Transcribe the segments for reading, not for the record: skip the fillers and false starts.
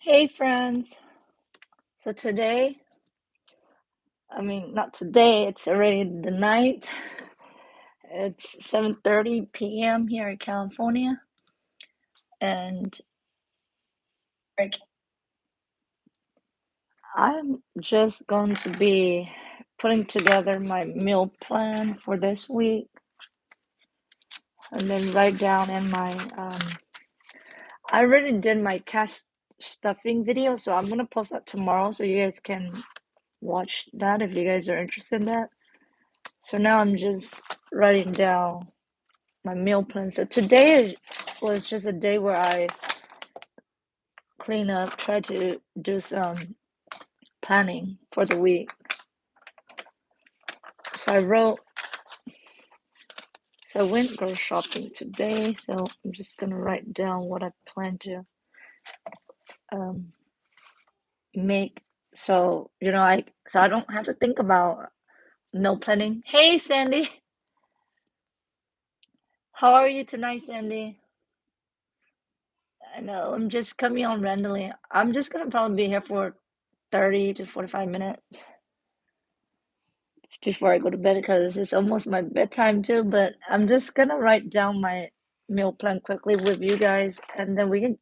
Hey friends. So today, not today, it's already the night. It's 7:30 p.m. here in California, and like, I'm just going to be putting together my meal plan for this week and then write down in my I already did my cash stuffing video, so I'm gonna post that tomorrow so you guys can watch that if you guys are interested in that. So now I'm just writing down my meal plan. So today was just a day where I clean up, try to do some planning for the week. So I went grocery shopping today. So I'm just gonna write down what I plan to um, make. So I don't have to think about meal planning. Hey Sandy, how are you tonight, Sandy? I know I'm just coming on randomly. I'm just gonna probably be here for 30 to 45 minutes before I go to bed because it's almost my bedtime too. But I'm just gonna write down my meal plan quickly with you guys, and then we can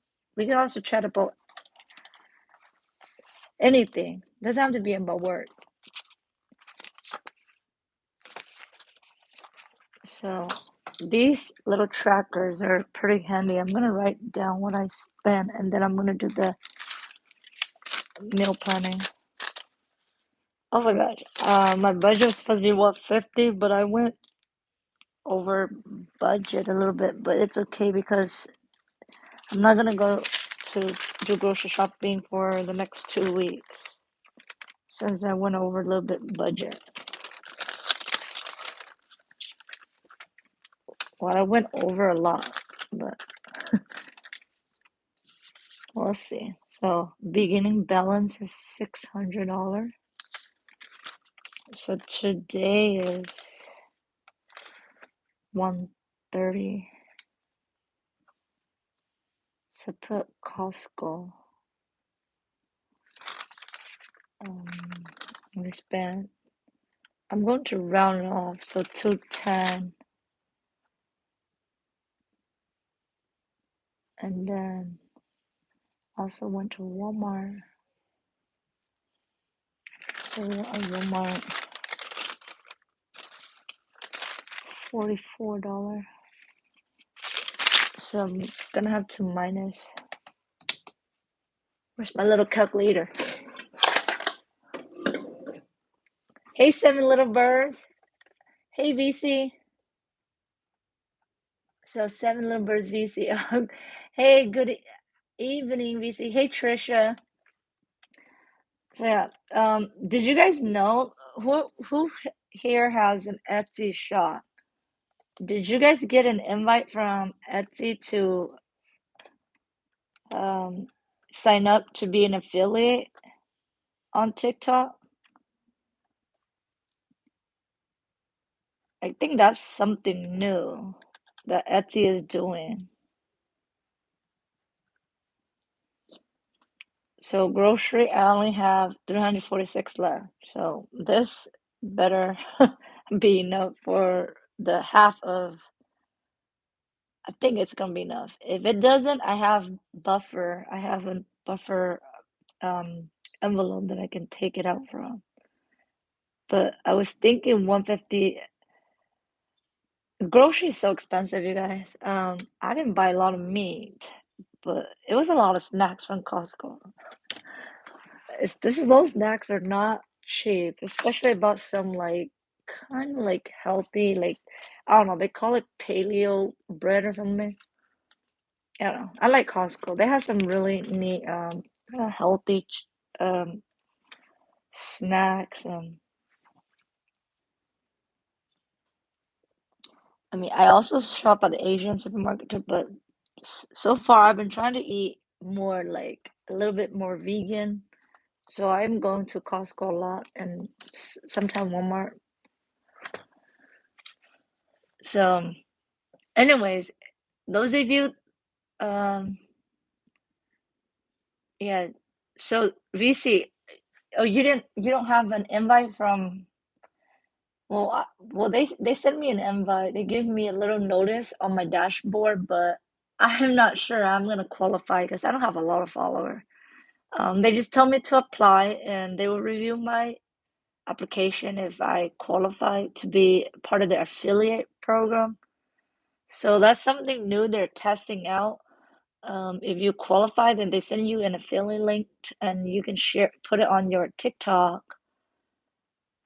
also chat about anything. Doesn't have to be about work. So these little trackers are pretty handy. I'm gonna write down what I spend, and then I'm gonna do the meal planning. Oh my God, my budget was supposed to be what 50, but I went over budget a little bit, but it's okay because I'm not gonna go to do grocery shopping for the next 2 weeks since I went over a little bit budget. Well, I went over a lot, but we'll see. So beginning balance is $600. So today is 130. So put Costco. Um, we spent. I'm going to round it off. So 210, and then also went to Walmart. So at Walmart, $44. So I'm gonna have to minus. Where's my little calculator? Hey, seven little birds. Hey, VC. So seven little birds, VC. Hey, good evening, VC. Hey, Trisha. So yeah, did you guys know who here has an Etsy shop? Did you guys get an invite from Etsy to um sign up to be an affiliate on TikTok? I think that's something new that Etsy is doing. So grocery, I only have 346 left. So this better be enough for the half of, I think it's gonna be enough. If it doesn't, I have buffer. I have a buffer um envelope that I can take it out from. But I was thinking 150. Grocery is so expensive, you guys. I didn't buy a lot of meat, but it was a lot of snacks from Costco. Those snacks are not cheap, especially about some like kind of like healthy, like I don't know, they call it paleo bread or something. I don't know. I like Costco. They have some really neat healthy um snacks. I mean, I also shop at the Asian supermarket too, but so far I've been trying to eat more like a little bit more vegan. So I'm going to Costco a lot and sometimes Walmart. So, anyways, those of you um Yeah. So VC, oh, you don't have an invite from, well, they sent me an invite. They gave me a little notice on my dashboard, but I'm not sure I'm gonna qualify because I don't have a lot of followers. They just tell me to apply and they will review my application if I qualify to be part of their affiliate program. So that's something new they're testing out. If you qualify, then they send you an affiliate link and you can share, put it on your TikTok.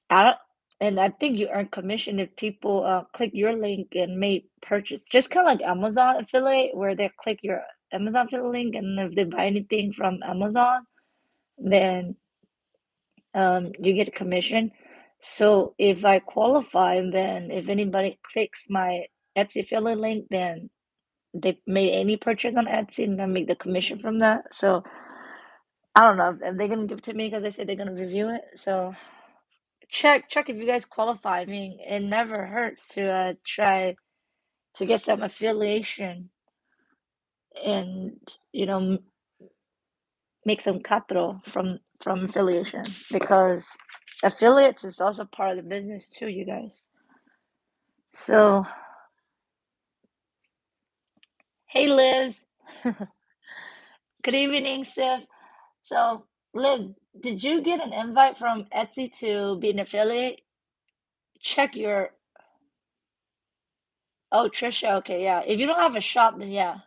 I don't, and I think you earn commission if people click your link and make purchase. Just kind of like Amazon affiliate, where they click your Amazon affiliate link, and if they buy anything from Amazon, then you get a commission. So if I qualify, then if anybody clicks my Etsy affiliate link, then they made any purchase on Etsy, and I make the commission from that. So I don't know if they're gonna give it to me because they said they're gonna review it. So check if you guys qualify. I mean, it never hurts to try to get some affiliation and make some capital from affiliation because affiliates is also part of the business too, you guys. So hey Liz, good evening sis. So Liz, did you get an invite from Etsy to be an affiliate? Check your Oh, Trisha, okay, yeah. If you don't have a shop, then yeah.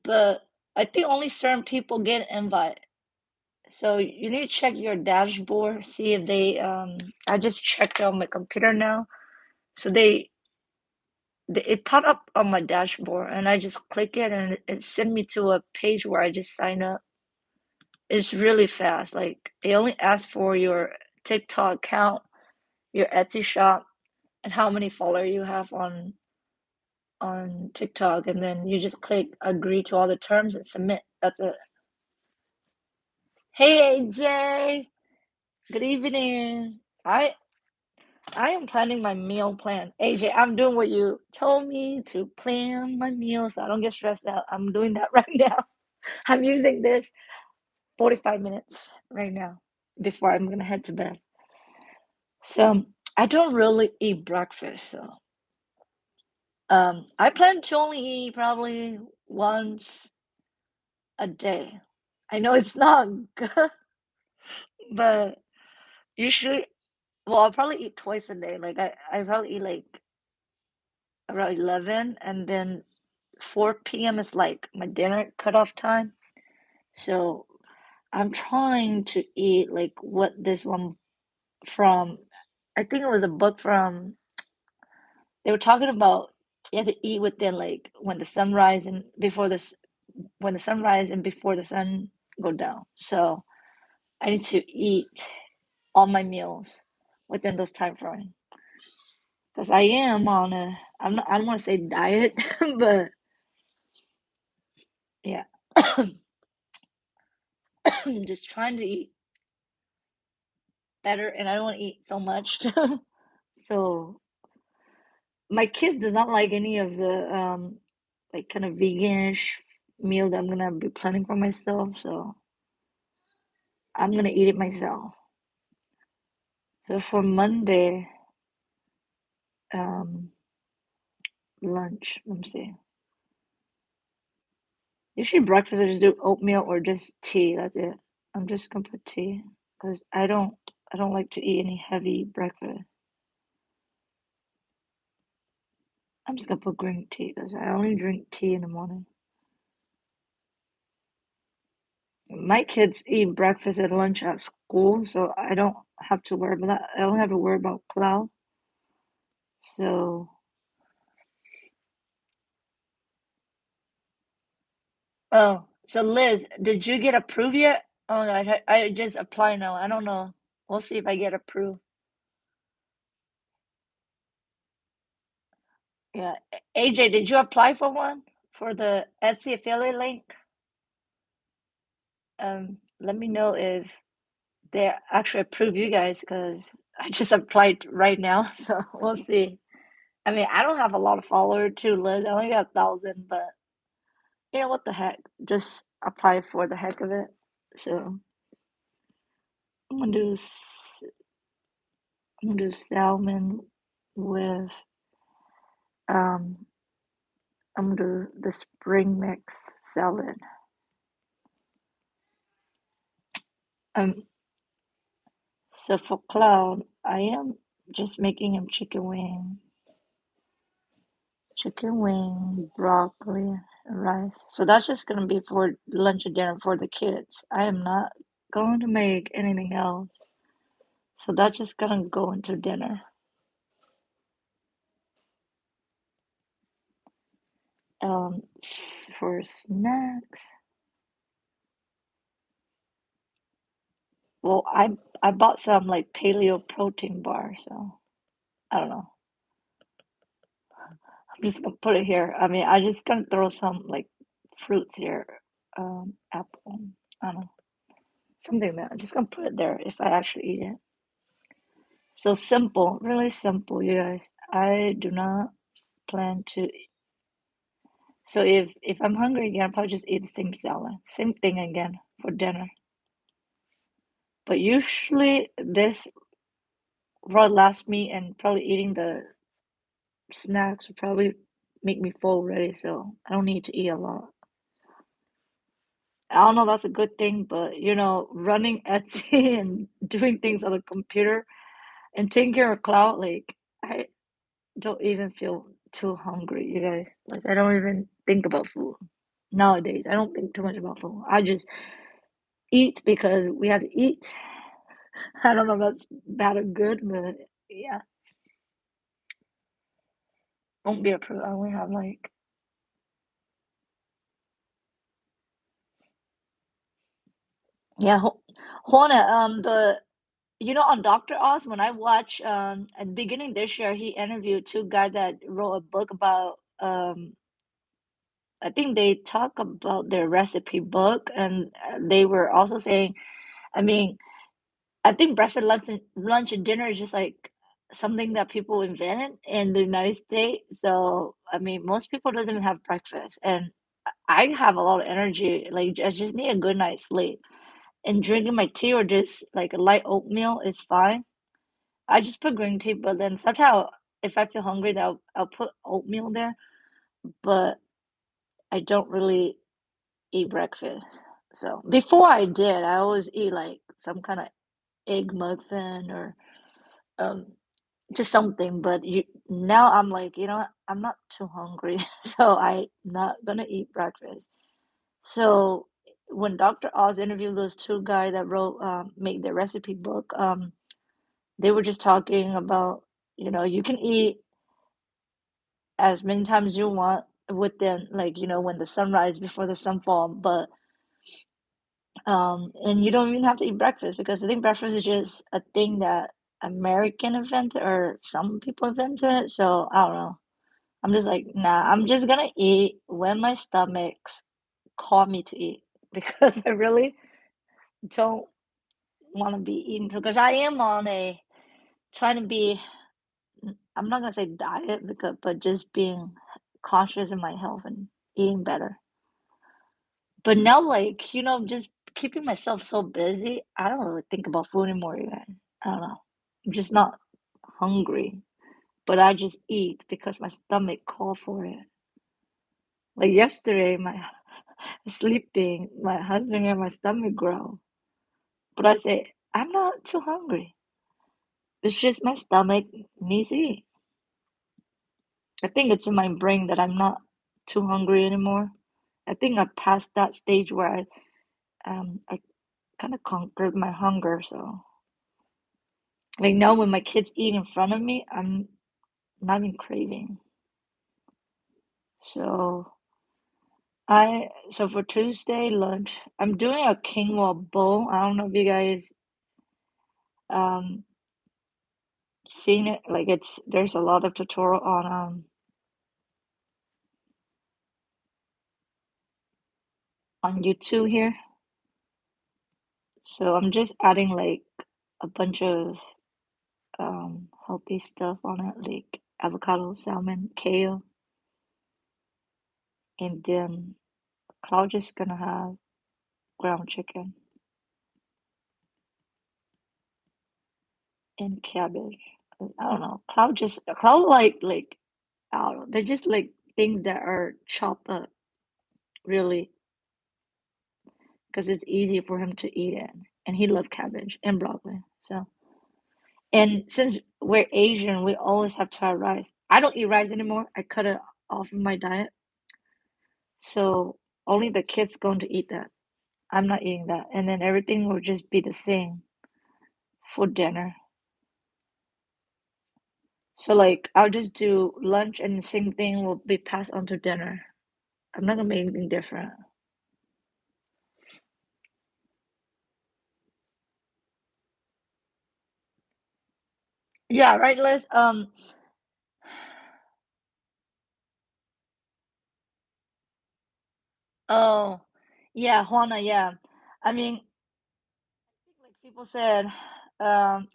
But I think only certain people get an invite. So you need to check your dashboard, see if they I just checked on my computer now. So they it popped up on my dashboard and I just click it and it sent me to a page where I just sign up. It's really fast. Like it only asks for your TikTok account, your Etsy shop, and how many followers you have on TikTok, and then you just click agree to all the terms and submit. That's it. Hey AJ, good evening. I am planning my meal plan. AJ, I'm doing what you told me to plan my meals so I don't get stressed out. I'm doing that right now. I'm using this 45 minutes right now before I'm gonna head to bed. So I don't really eat breakfast, so I plan to only eat probably once a day. I know it's not good, but usually, well, I'll probably eat twice a day. Like I probably eat like around 11, and then 4 p.m. is like my dinner cutoff time. So I'm trying to eat like what this one from, I think it was a book from, they were talking about you have to eat within like when the sunrise and before this, when the sunrise and before the sun go down. So I need to eat all my meals within those time frame because I am on a, I'm not, I don't want to say diet, but yeah, I'm just trying to eat better and I don't want to eat so much. So my kids does not like any of the like kind of veganish meal that I'm gonna be planning for myself. So I'm gonna eat it myself. So for Monday, um, lunch, let me see. Usually breakfast I just do oatmeal or just tea. That's it. I'm just gonna put tea because I don't like to eat any heavy breakfast. I'm just gonna put green tea because I only drink tea in the morning. My kids eat breakfast and lunch at school, so I don't have to worry about that. I don't have to worry about cloud. So, oh, so Liz, did you get approved yet? Oh, no, I just apply now. I don't know. We'll see if I get approved. Yeah. AJ, did you apply for one for the Etsy affiliate link? Let me know if they actually approve you guys because I just applied right now, so we'll see. I mean, I don't have a lot of followers too, Liz. I only got 1,000, but you know what the heck? Just apply for the heck of it. So I'm gonna do I'm gonna do salmon with um I'm gonna do the spring mix salad. Um, so for Cloud, I am just making him chicken wing, broccoli, and rice. So that's just gonna be for lunch and dinner for the kids. I am not going to make anything else. So that's just gonna go into dinner. For snacks, well, I bought some like paleo protein bar, so I don't know. I'm just gonna put it here. I mean, I just gonna throw some like fruits here. Apple. I don't know. Something that I'm just gonna put it there if I actually eat it. So simple, really simple, you guys. I do not plan to. So if I'm hungry again, I'll probably just eat the same salad, same thing again for dinner. But usually this will last me, and probably eating the snacks will probably make me full already. So I don't need to eat a lot. I don't know, that's a good thing, but running Etsy and doing things on the computer and taking care of cloud, like I don't even feel too hungry, you guys. Like I don't even think about food nowadays. I don't think too much about food. I just eat because we have to eat. I don't know if that's bad or good, but yeah, won't be approved. I only have like yeah, Hornet. The on Dr. Oz, when I watch at the beginning this year, he interviewed two guys that wrote a book about I think they talk about their recipe book, and they were also saying, I mean, I think breakfast, lunch and dinner is just like something that people invented in the United States. So, I mean, most people doesn't even have breakfast, and I have a lot of energy. Like, I just need a good night's sleep, and drinking my tea or just like a light oatmeal is fine. I just put green tea, but then sometimes if I feel hungry, then I'll put oatmeal there. But I don't really eat breakfast. So before I did, I always eat like some kind of egg muffin or um just something. But now I'm like, what? I'm not too hungry, so I'm not gonna eat breakfast. So when Dr. Oz interviewed those two guys that wrote made the recipe book, they were just talking about, you can eat as many times as you want within, like, when the sunrise before the sunfall, but and you don't even have to eat breakfast, because I think breakfast is just a thing that American invented, or some people invented it. So I don't know. I'm just like, nah, I'm just gonna eat when my stomach's call me to eat, because I really don't want to be eating too, because I am on a trying to be, I'm not gonna say diet, because but just being conscious of my health and eating better. But now, like, just keeping myself so busy, I don't really think about food anymore, you guys. I don't know. I'm just not hungry, but I just eat because my stomach called for it. Like yesterday, my sleeping, my husband and my stomach growl, but I say I'm not too hungry. It's just my stomach needs to eat. I think it's in my brain that I'm not too hungry anymore. I think I passed that stage where I kind of conquered my hunger. So like now, when my kids eat in front of me, I'm not even craving. So so for Tuesday lunch, I'm doing a quinoa bowl. I don't know if you guys um seen it. Like, there's a lot of tutorial on YouTube here. So I'm just adding like a bunch of healthy stuff on it, like avocado, salmon, kale, and then Cloud just gonna have ground chicken and cabbage. I don't know. Cloud like I don't know. They're just like things that are chopped up really because it's easy for him to eat it. And he loved cabbage and broccoli. So, and since we're Asian, we always have to have rice. I don't eat rice anymore. I cut it off of my diet. So only the kids going to eat that. I'm not eating that. And then everything will just be the same for dinner. So like I'll just do lunch and the same thing will be passed on to dinner. I'm not gonna make anything different. Yeah, right, Liz. Oh, yeah, Juana, yeah. I mean, like people said,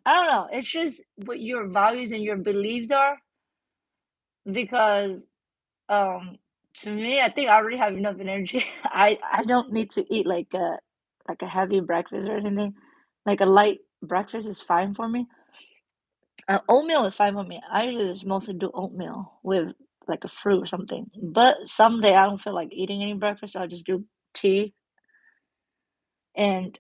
I don't know. It's just what your values and your beliefs are because um to me, I think I already have enough energy. I don't need to eat like a heavy breakfast or anything. Like a light breakfast is fine for me. Oatmeal is fine for me. I usually just mostly do oatmeal with like a fruit or something. But someday I don't feel like eating any breakfast, so I'll just do tea. And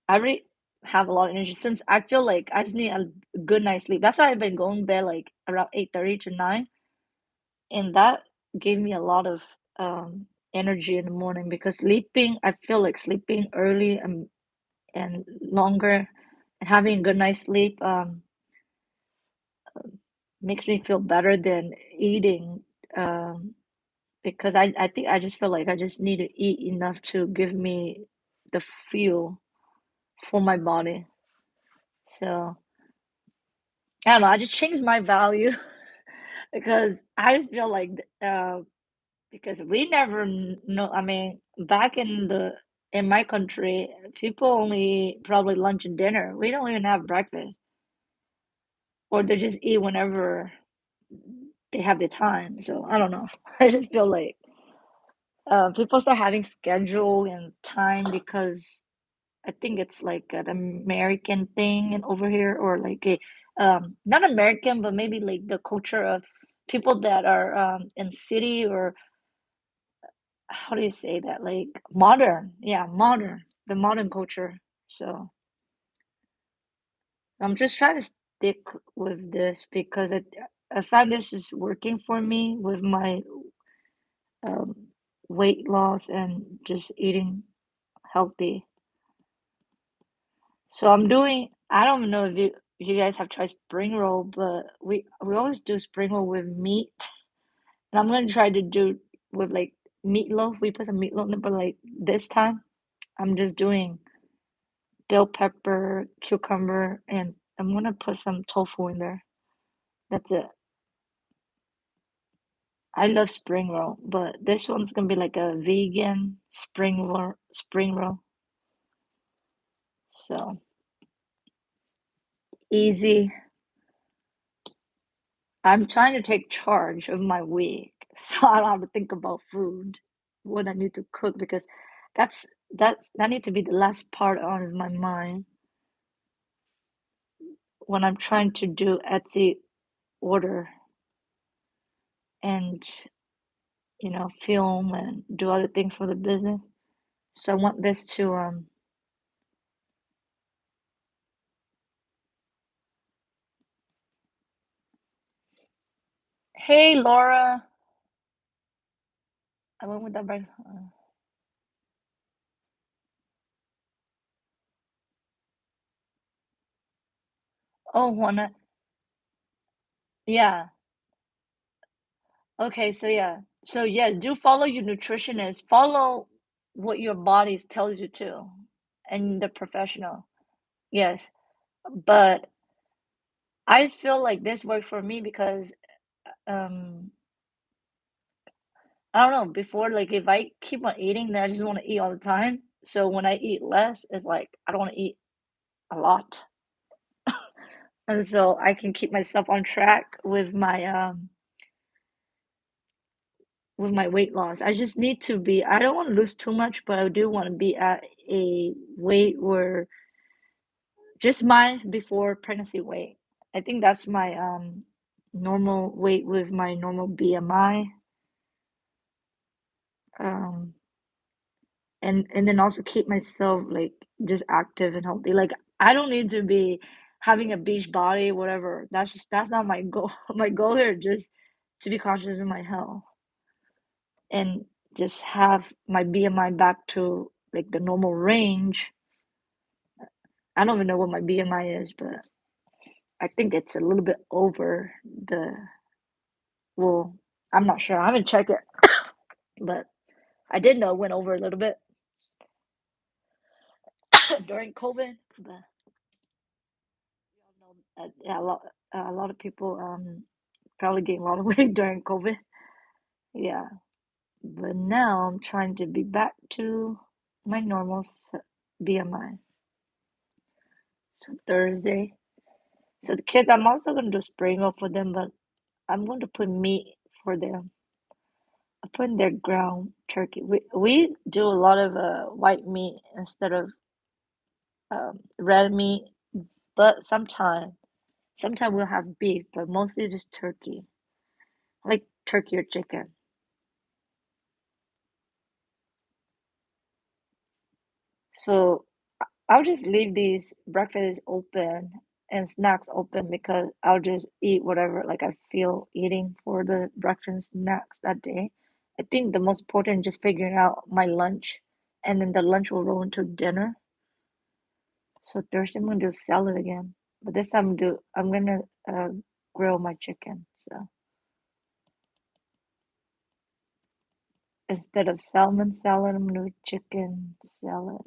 I really have a lot of energy since I feel like I just need a good night's sleep. That's why I've been going to bed like around 8:30 to 9, and that gave me a lot of energy in the morning because sleeping, I feel like sleeping early and longer and having a good night's sleep makes me feel better than eating um because I think I just feel like I just need to eat enough to give me the fuel for my body. So I don't know, I just changed my value because I just feel like because we never know. I mean, back in my country, people only probably lunch and dinner. We don't even have breakfast, or they just eat whenever they have the time. So I don't know. I just feel like people start having schedule and time because I think it's like an American thing and over here, or like a not American, but maybe like the culture of people that are in city or how do you say that? Like modern, yeah, modern, the modern culture. So I'm just trying to stick with this because I find this is working for me with my um, weight loss and just eating healthy. So I'm doing. I don't know if you guys have tried spring roll, but we always do spring roll with meat, and I'm gonna try to do with like meatloaf. We put some meatloaf in it, but like this time I'm just doing bell pepper, cucumber, and I'm gonna put some tofu in there. That's it. I love spring roll, but this one's gonna be like a vegan spring roll. Spring roll. So easy. I'm trying to take charge of my week, so I don't have to think about food, what I need to cook, because that need to be the last part on my mind when I'm trying to do Etsy order and film and do other things for the business. So I want this to hey Laura, I went with that right. Oh, Juana, yeah. Okay, so yeah. So yes, do follow your nutritionist. Follow what your body tells you to, and the professional. Yes, but I just feel like this worked for me because um I don't know, before like if I keep on eating, then I just want to eat all the time. So when I eat less, it's like I don't want to eat a lot. And so I can keep myself on track with my with my weight loss. I just need to be, I don't want to lose too much, but I do want to be at a weight where just my before pregnancy weight. I think that's my normal weight with my normal BMI. Um and then also keep myself like just active and healthy. Like I don't need to be having a beach body, whatever. That's not my goal. My goal here is just to be conscious of my health and just have my BMI back to like the normal range. I don't even know what my BMI is, but I think it's a little bit over the, well, I'm not sure. I haven't checked it, but I did know it went over a little bit during COVID. But we all know that yeah, a lot of people probably gained a lot of weight during COVID. Yeah, but now I'm trying to be back to my normal BMI. So Thursday. So the kids, I'm also gonna do spray milk for them, but I'm going to put meat for them. I put in their ground turkey. We do a lot of white meat instead of red meat, but sometimes we'll have beef, but mostly just turkey. I like turkey or chicken. So I'll just leave these breakfast open and snacks open because I'll just eat whatever like I feel eating for the breakfast snacks that day. I think the most important is just figuring out my lunch and then the lunch will roll into dinner. So Thursday I'm gonna do salad again. But this time I'm gonna grill my chicken. So instead of salmon salad, I'm gonna do chicken salad.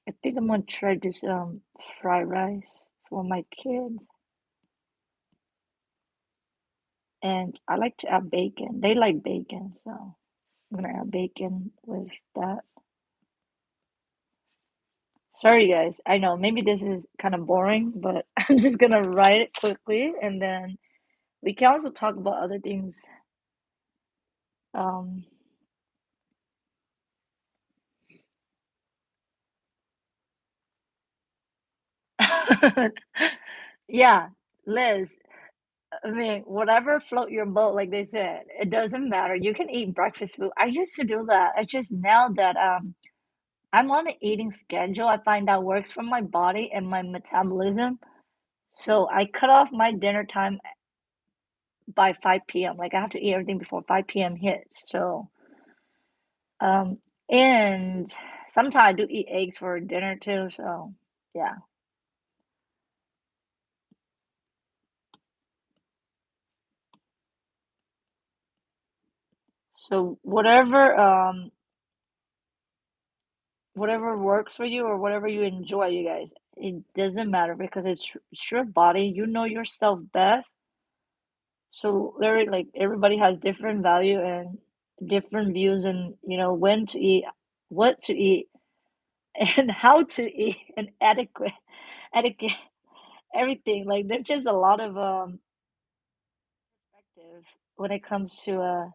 I think I'm gonna try this fried rice for my kids. And I like to add bacon. They like bacon, so I'm gonna add bacon with that. Sorry guys, I know maybe this is kind of boring, but I'm just gonna write it quickly and then we can also talk about other things. Um, yeah, Liz, I mean, whatever float your boat, like they said, it doesn't matter. You can eat breakfast food. I used to do that. It's just now that I'm on an eating schedule, I find that works for my body and my metabolism. So I cut off my dinner time by 5 p.m. Like I have to eat everything before 5 p.m. hits. So um and sometimes I do eat eggs for dinner too. So yeah. So whatever works for you or whatever you enjoy, you guys. It doesn't matter because it's your body. You know yourself best. So there, like everybody has different value and different views, and you know when to eat, what to eat, and how to eat, and etiquette, everything. Like there's just a lot of perspective when it comes to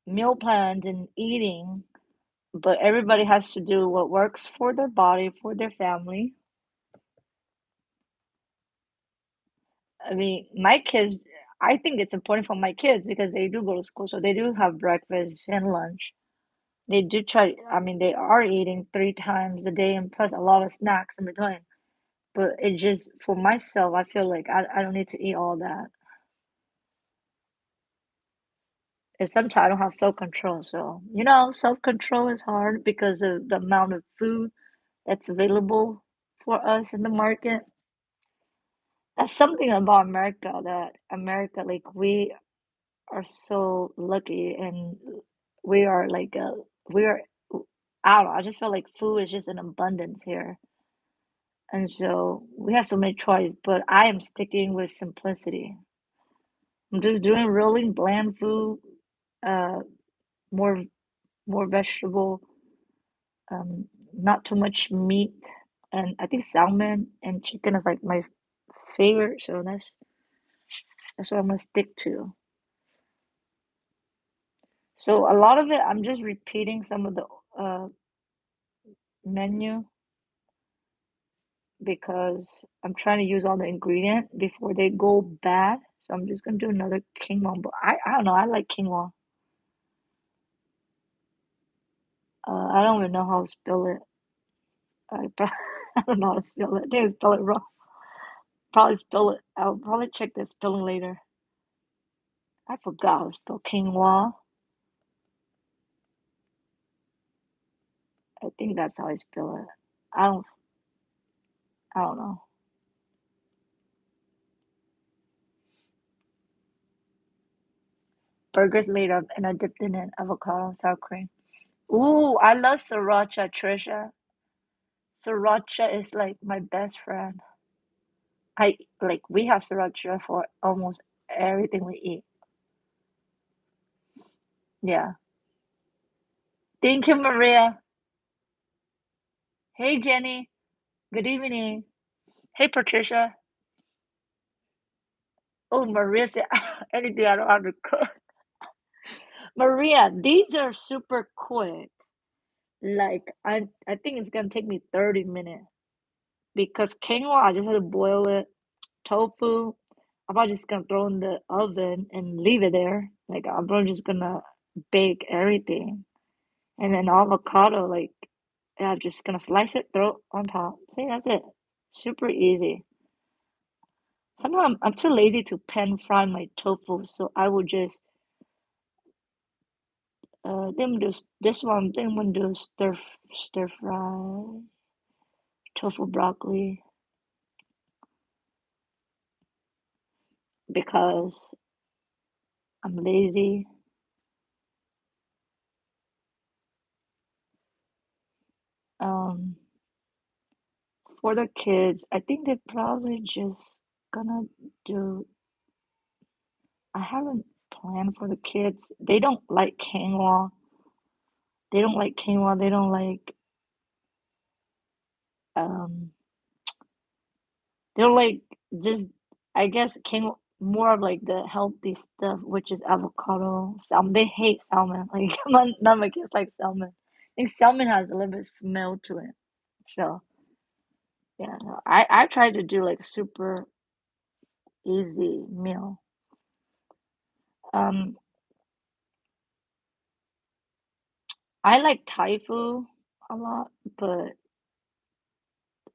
meal plans and eating. But everybody has to do what works for their body, for their family. I mean, my kids, I think it's important for my kids because they do go to school, so they do have breakfast and lunch. They do try, I mean, they are eating 3 times a day and plus a lot of snacks in between. But it just, for myself, I feel like I don't need to eat all that. And sometimes I don't have self-control. So, you know, self-control is hard because of the amount of food that's available for us in the market. That's something about America that America, like, we are so lucky and we are like we are I don't know, I just feel like food is just an abundance here. And so we have so many choices, but I am sticking with simplicity. I'm just doing really bland food, uh more more vegetable, not too much meat. And I think salmon and chicken is like my favorite, so that's what I'm gonna stick to. So a lot of it, I'm just repeating some of the uh, menu because I'm trying to use all the ingredients before they go bad. So I'm just gonna do another quinoa. But I don't know. I like quinoa. I don't even know how to spell it. I don't know how to spell it. I think I spell it wrong. Probably spell it. I'll probably check the spelling later. I forgot how to spell quinoa. I think that's how I spell it. I don't. I don't know. Burgers made of and I dipped in it avocado sour cream. Ooh, I love sriracha, Trisha. Sriracha is like my best friend. I like we have sriracha for almost everything we eat. Yeah. Thank you, Maria. Hey, Jenny. Good evening. Hey, Patricia. Oh, Maria said anything I don't have to cook. Maria, these are super quick. Like I think it's gonna take me 30 minutes because quinoa I just have to boil it. Tofu, I'm probably just gonna throw in the oven and leave it there. Like I'm probably just gonna bake everything. And then avocado, like yeah, I'm just gonna slice it, throw it on top. See, that's it. Super easy. Somehow I'm too lazy to pan fry my tofu, so I will just then do this one, then we'll do stir fry tofu broccoli because I'm lazy. Um, for the kids, I think they're probably just gonna do. I haven't planned for the kids. They don't like quinoa. They don't like quinoa. They don't like um. They don't like just. I guess quinoa more of like the healthy stuff, which is avocado, salmon. They hate salmon. Like none of my kids like salmon. I think salmon has a little bit smell to it. So yeah, no, I tried to do like a super easy meal. Um, I like Thai food a lot, but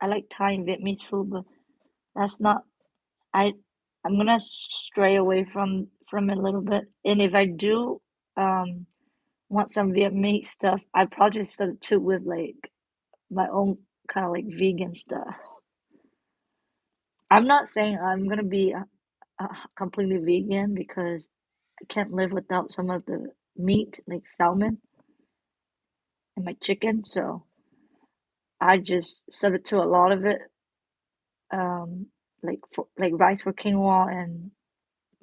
I like Thai and Vietnamese food, but that's not I I'm gonna stray away from it a little bit. And if I do um want some Vietnamese stuff, I probably substitute with like my own kind of like vegan stuff. I'm not saying I'm gonna be completely vegan because I can't live without some of the meat like salmon and my chicken, so I just substitute a lot of it like for like rice for quinoa and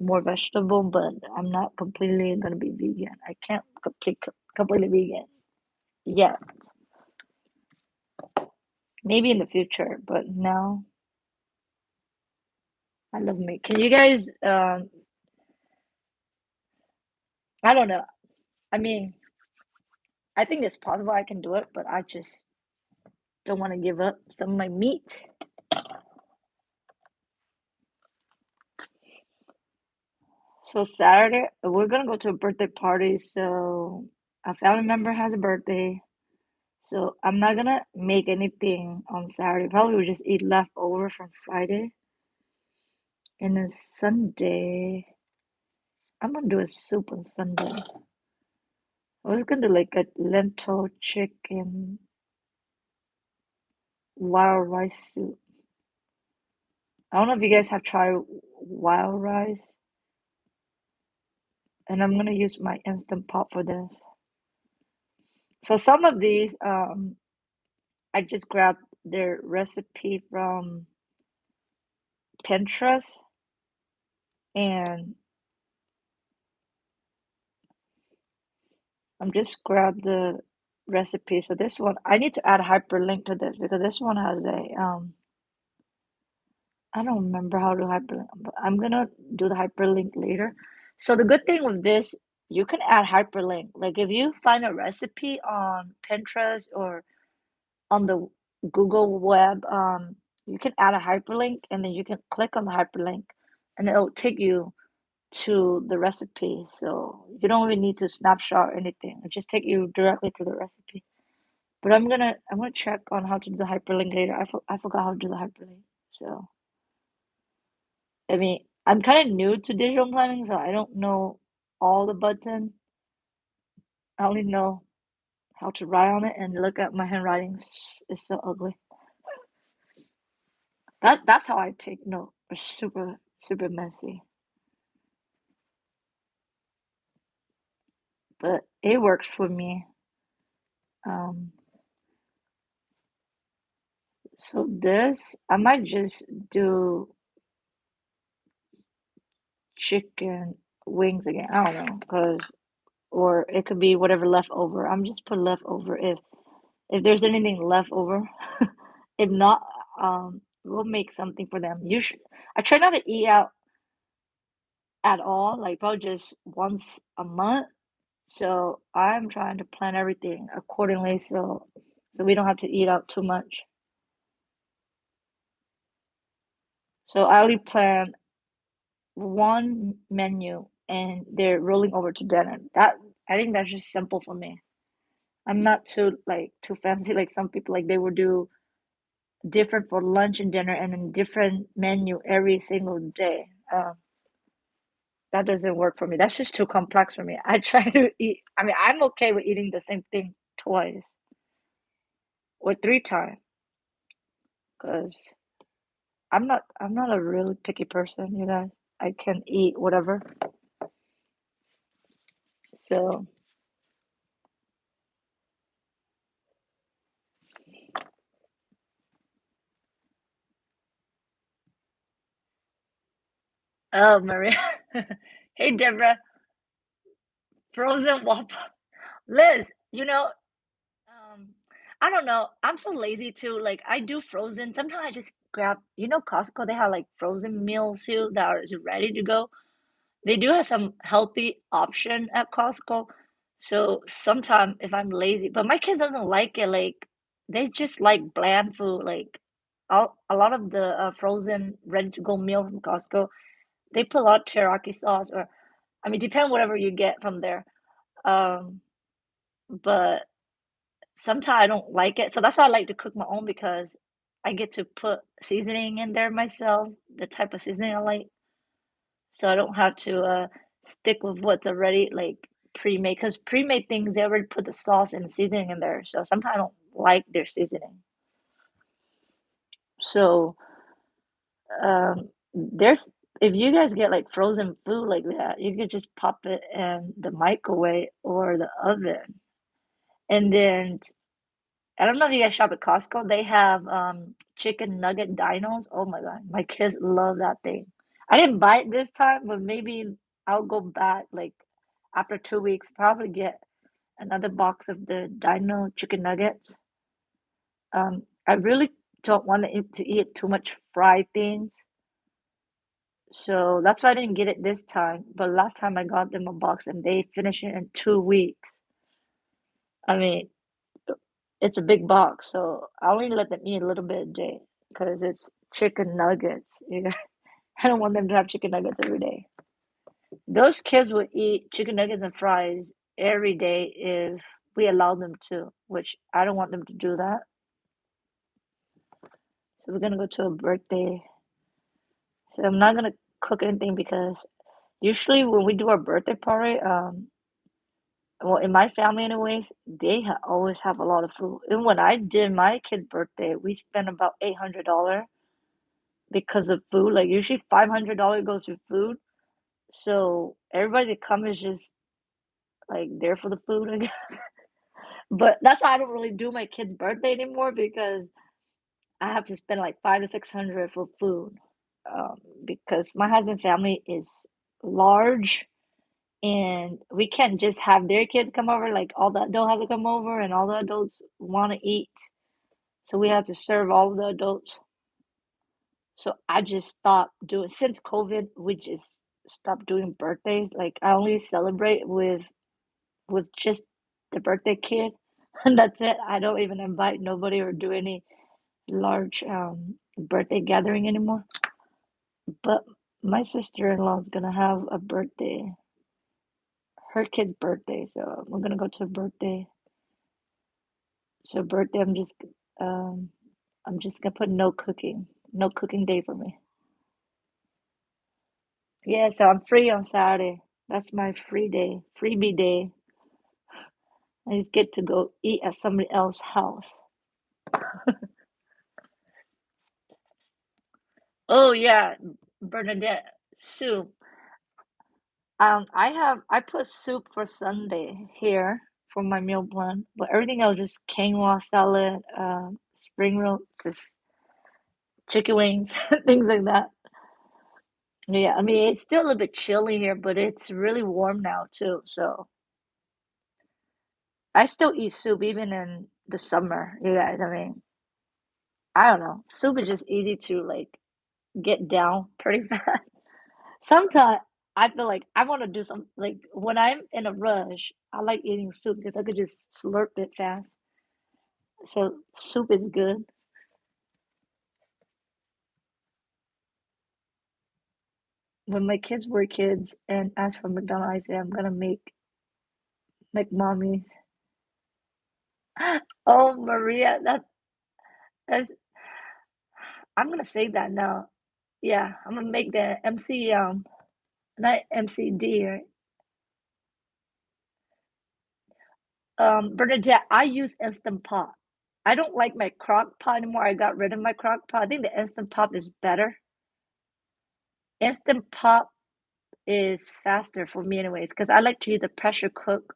more vegetable, but I'm not completely gonna be vegan. I can't completely vegan yet. Maybe in the future, but now I love meat. Can you guys? I don't know. I mean, I think it's possible I can do it, but I just don't want to give up some of my meat. So Saturday, we're gonna go to a birthday party. So a family member has a birthday. So I'm not gonna make anything on Saturday. Probably we'll just eat leftover from Friday. And then Sunday, I'm gonna do a soup on Sunday. I was gonna do like a lentil chicken wild rice soup. I don't know if you guys have tried wild rice, and I'm gonna use my Instant Pot for this. So some of these, I just grabbed their recipe from Pinterest, and I'm just grab the recipe. So this one, I need to add a hyperlink to this because this one has a I don't remember how to hyperlink, but I'm gonna do the hyperlink later. So the good thing with this, you can add hyperlink. Like if you find a recipe on Pinterest or on the Google web, you can add a hyperlink and then you can click on the hyperlink and it'll take you to the recipe. So you don't even need to snapshot or anything. It just take you directly to the recipe. But I'm gonna check on how to do the hyperlink later. I forgot how to do the hyperlink. So I mean, I'm kind of new to digital planning, so I don't know all the buttons. I only know how to write on it and look at my handwriting is so ugly. That's how I take note. It's super messy, but it works for me. Um, so this I might just do chicken wings again. I don't know, cause or it could be whatever leftover. I'm just put leftover if there's anything left over. If not, we'll make something for them. Usually, I try not to eat out at all, like probably just once a month. So I'm trying to plan everything accordingly, so we don't have to eat out too much. So I only plan one menu, and they're rolling over to dinner. That I think that's just simple for me. I'm not too fancy like some people like they would do different for lunch and dinner and then different menu every single day. That doesn't work for me. That's just too complex for me. I try to eat. I mean, I'm okay with eating the same thing twice or three times because I'm not a really picky person, you guys. I can eat whatever. So, oh, Maria. Hey, Deborah. Frozen waffle. Liz, um, I don't know. I'm so lazy too. Like I do frozen. Sometimes I just grab, Costco, they have like frozen meals too that are is ready to go. They do have some healthy option at Costco. So sometimes if I'm lazy, but my kids doesn't like it, like they just like bland food. Like a lot of the frozen ready to go meal from Costco, they put a lot of teriyaki sauce or I mean depend whatever you get from there. Um, but sometimes I don't like it. So that's why I like to cook my own because I get to put seasoning in there myself, the type of seasoning I like. So I don't have to stick with what's already like pre-made. Because pre-made things, they already put the sauce and the seasoning in there. So sometimes I don't like their seasoning. So there's if you guys get like frozen food like that, you could just pop it in the microwave or the oven. And then I don't know if you guys shop at Costco. They have chicken nugget dinos. Oh my God, my kids love that thing. I didn't buy it this time, but maybe I'll go back like after 2 weeks, probably get another box of the dino chicken nuggets. I really don't want to eat too much fried things, so that's why I didn't get it this time. But last time I got them a box and they finished it in 2 weeks. I mean, it's a big box, so I only let them eat a little bit a day because it's chicken nuggets. I don't want them to have chicken nuggets every day. Those kids will eat chicken nuggets and fries every day if we allow them to, which I don't want them to do that. So we're gonna go to a birthday. So I'm not gonna cook anything because usually when we do our birthday party, well, in my family anyways, they always have a lot of food. And when I did my kid's birthday, we spent about $800 because of food. Like usually $500 goes to food. So everybody that comes is just like there for the food, I guess. But that's why I don't really do my kid's birthday anymore because I have to spend like 5 to 600 for food. Because my husband's family is large and we can't just have their kids come over, like all the adults have to come over and all the adults want to eat. So we have to serve all the adults. So I just stopped doing since COVID, we just stop doing birthdays. Like I only celebrate with just the birthday kid, and that's it. I don't even invite nobody or do any large birthday gathering anymore. But my sister-in-law is gonna have a birthday, her kid's birthday, so we're gonna go to a birthday. So birthday, um I'm just gonna put no cooking day for me. Yeah, so I'm free on Saturday. That's my free day, freebie day. I just get to go eat at somebody else's house. Oh yeah, Bernadette soup. I put soup for Sunday here for my meal plan, but everything else just quinoa salad, spring roll, just chicken wings, things like that. Yeah, I mean it's still a little bit chilly here, but it's really warm now too. So I still eat soup even in the summer. You guys, I mean, I don't know. Soup is just easy to like get down pretty fast. Sometimes I feel like I want to do some like when I'm in a rush, I like eating soup because I could just slurp it fast. So soup is good. When my kids were kids and asked for McDonald's, I say I'm gonna make McMommies. Oh, Maria, that's I'm gonna say that now. Yeah, I'm gonna make the MC not MCD, right? Bernadette, I use Instant Pot. I don't like my crock pot anymore. I got rid of my crock pot. I think the Instant Pot is better. Instant Pot is faster for me anyways, because I like to use the pressure cook.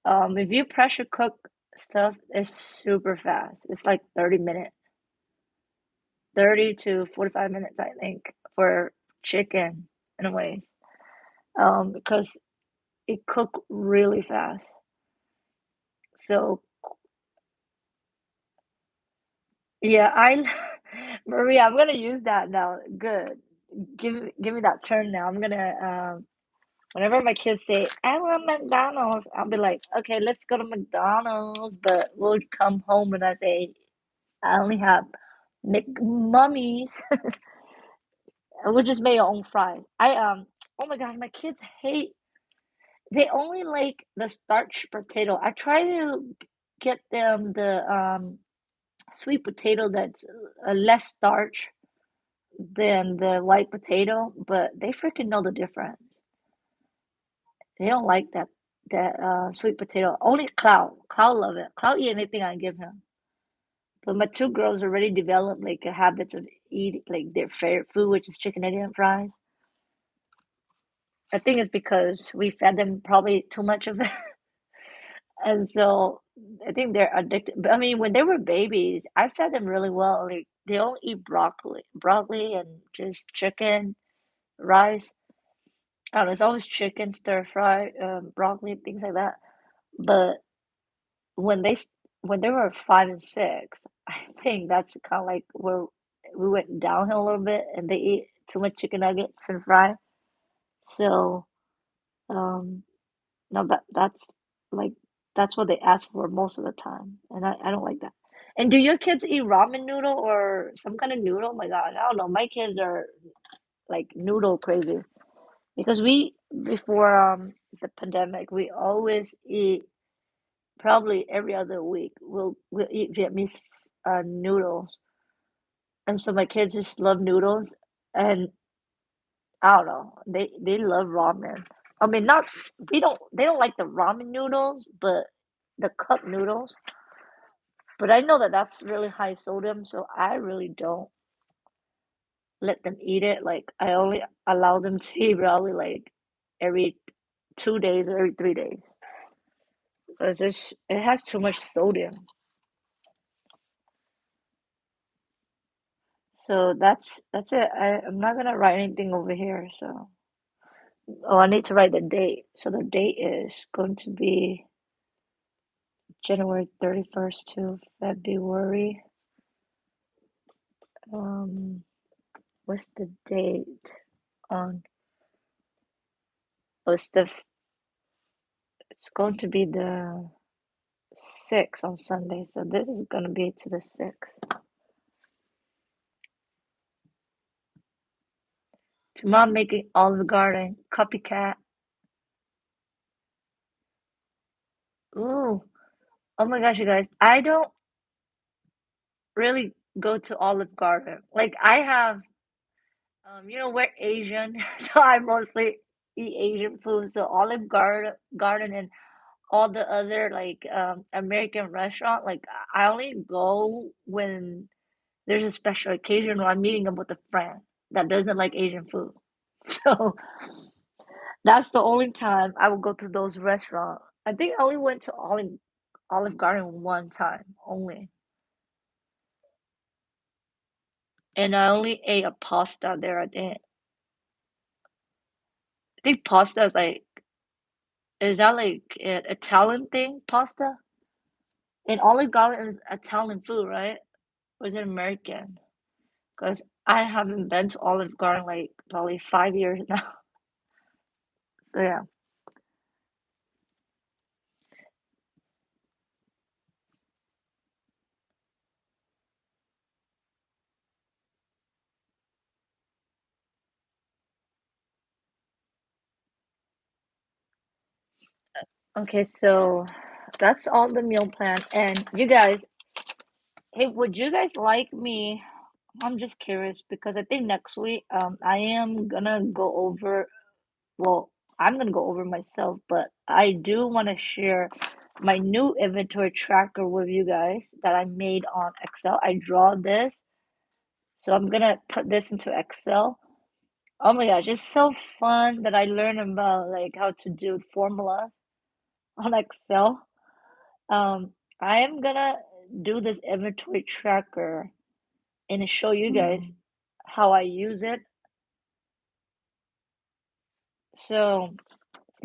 If you pressure cook stuff, it's super fast. It's like 30 minutes, 30 to 45 minutes, I think, for chicken anyways. Because it cook really fast. So yeah, Maria, I'm gonna use that now. Good. Give me that turn now. I'm gonna whenever my kids say, I want McDonald's, I'll be like, okay, let's go to McDonald's, but we'll come home and I say, I only have McMummies. And we'll just make our own fries. Oh my God, my kids they only like the starch potato. I try to get them the sweet potato that's less starch than the white potato, but they freaking know the difference. They don't like that sweet potato. Only Cloud. Cloud love it. Cloud eat anything I give him. But my two girls already developed like a habits of eating like their favorite food, which is chicken egg and fries. I think it's because we fed them probably too much of it, and so I think they're addicted. But I mean, when they were babies, I fed them really well. Like they don't eat broccoli, and just chicken, rice. I don't know. It's always chicken, stir fry, broccoli, things like that. But when when they were 5 and 6, I think that's kind of like where we went downhill a little bit, and they eat too much chicken nuggets and fry. So, um, no, that's like that's what they ask for most of the time, and I don't like that. And do your kids eat ramen noodle or some kind of noodle? Oh my God, I don't know. My kids are like noodle crazy because we before the pandemic, we always eat probably every other week. We'll eat Vietnamese noodles, and so my kids just love noodles, and I don't know, they love ramen. I mean, not we don't they don't like the ramen noodles, but the cup noodles. But I know that that's really high sodium, so I really don't let them eat it. Like I only allow them to eat probably like every 2 days or every 3 days because it has too much sodium. So that's it. I'm not gonna write anything over here. So oh, I need to write the date. So the date is going to be January 31st to February. Um, what's the date on? Oh, it's going to be the 6th on Sunday, so this is gonna be to the 6th. Tomorrow I'm making Olive Garden copycat. Ooh, oh my gosh, you guys! I don't really go to Olive Garden. Like I have, we're Asian, so I mostly eat Asian food. So Garden and all the other like American restaurant, like I only go when there's a special occasion or I'm meeting up with a friend that doesn't like Asian food. So that's the only time I will go to those restaurants. I think I only went to Olive Garden one time only, and I only ate a pasta there. I think pasta is that like an Italian thing, pasta? And Olive Garden is Italian food, right? Or is it American? Because I haven't been to Olive Garden like probably 5 years now. So yeah. Okay, so that's all the meal plan. And you guys, hey, would you guys like me? I'm just curious because I think next week, I am gonna go over, well, I'm gonna go over myself, but I do want to share my new inventory tracker with you guys that I made on Excel. I draw this, so I'm gonna put this into Excel. Oh my gosh, it's so fun that I learned about like how to do formula on Excel. I am gonna do this inventory tracker and show you guys how I use it. So